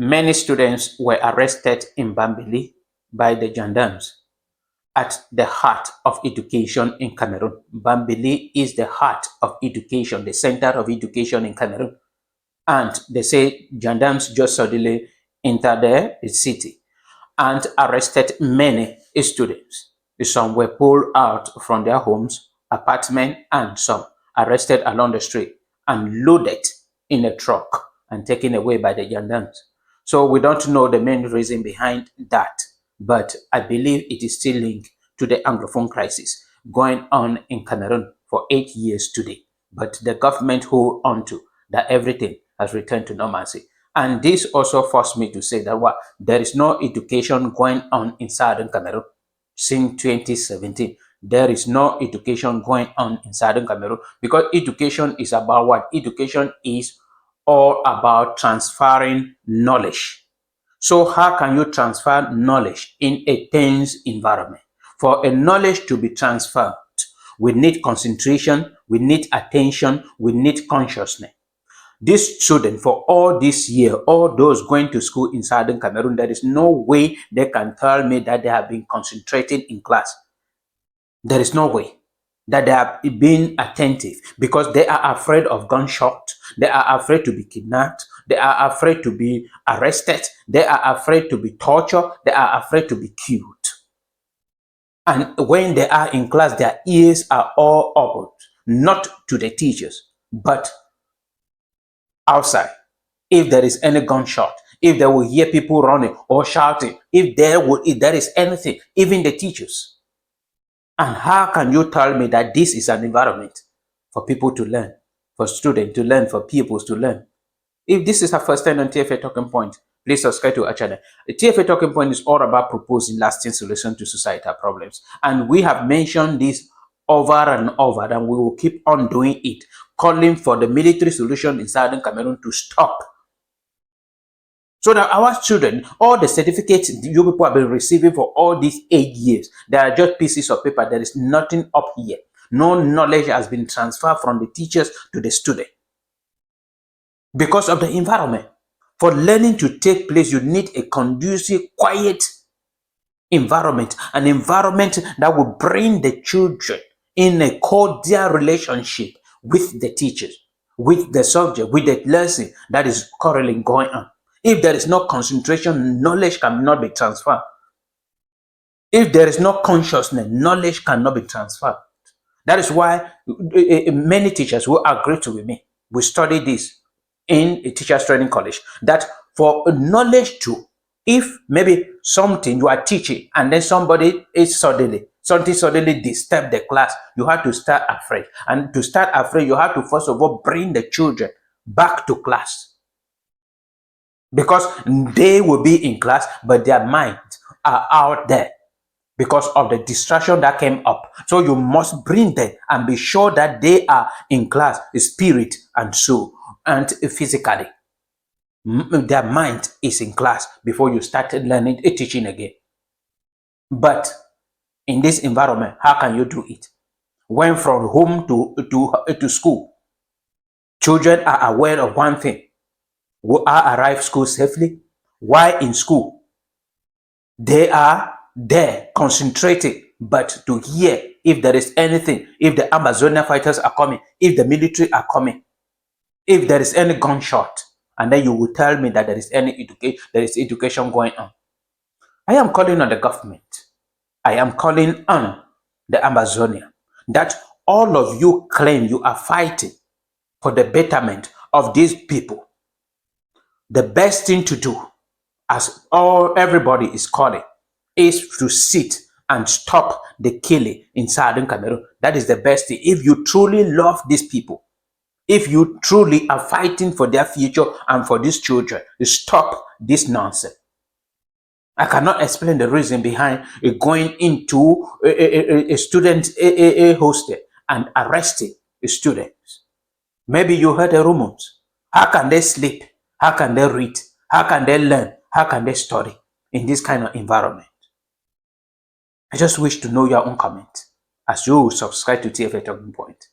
Many students were arrested in Bambili by the gendarmes at the heart of education in Cameroon. Bambili is the heart of education, the center of education in Cameroon. And they say gendarmes just suddenly entered the city and arrested many students. Some were pulled out from their homes, apartments, and some arrested along the street and loaded in a truck and taken away by the gendarmes. So we don't know the main reason behind that, but I believe it is still linked to the Anglophone crisis going on in Cameroon for 8 years today. But the government hold on to that everything has returned to normalcy. And this also forced me to say that there is no education going on in Southern Cameroon since 2017. There is no education going on in Southern Cameroon because education is about what? Education is all about transferring knowledge. So how can you transfer knowledge in a tense environment? For a knowledge to be transferred, we need concentration, we need attention, we need consciousness. This student, for all this year, all those going to school in Southern Cameroon, there is no way they can tell me that they have been concentrating in class. There is no way that they have been attentive because they are afraid of gunshot. They are afraid to be kidnapped. They are afraid to be arrested. They are afraid to be tortured. They are afraid to be killed. And when they are in class, their ears are all open, not to the teachers, but outside. If there is any gunshot, if they will hear people running or shouting, if there is anything, even the teachers. And how can you tell me that this is an environment for people to learn, for students to learn, for pupils to learn? If this is our first time on TFA Talking Point, please subscribe to our channel. The TFA Talking Point is all about proposing lasting solutions to societal problems. And we have mentioned this over and over, and we will keep on doing it, calling for the military solution in Southern Cameroon to stop. So that our children, all the certificates you people have been receiving for all these 8 years, they are just pieces of paper. There is nothing up here. No knowledge has been transferred from the teachers to the student. Because of the environment. For learning to take place, you need a conducive, quiet environment. An environment that will bring the children in a cordial relationship with the teachers, with the subject, with the lesson that is currently going on. If there is no concentration, knowledge cannot be transferred. If there is no consciousness, knowledge cannot be transferred. That is why many teachers will agree with me. We study this in a teacher's training college, that for knowledge to, if maybe something you are teaching and then something suddenly disturb the class, you have to start afresh. And to start afresh, you have to first of all bring the children back to class. Because they will be in class, but their minds are out there because of the distraction that came up. So you must bring them and be sure that they are in class, spirit and soul, and physically. Their mind is in class before you start learning teaching again. But in this environment, how can you do it? When from home to school, children are aware of one thing: will I arrive school safely? While in school, they are there concentrating, but to hear if there is anything, if the Amazonia fighters are coming, if the military are coming, if there is any gunshot, and then you will tell me that there is education going on. I am calling on the government. I am calling on the Amazonia that all of you claim you are fighting for the betterment of these people. The best thing to do, as everybody is calling, is to sit and stop the killing in Southern Cameroon. That is the best thing. If you truly love these people, if you truly are fighting for their future and for these children, stop this nonsense. I cannot explain the reason behind going into a student hostel and arresting students. Maybe you heard the rumors. How can they sleep? How can they read? How can they learn? How can they study in this kind of environment? I just wish to know your own comment as you subscribe to TFA Talking Point.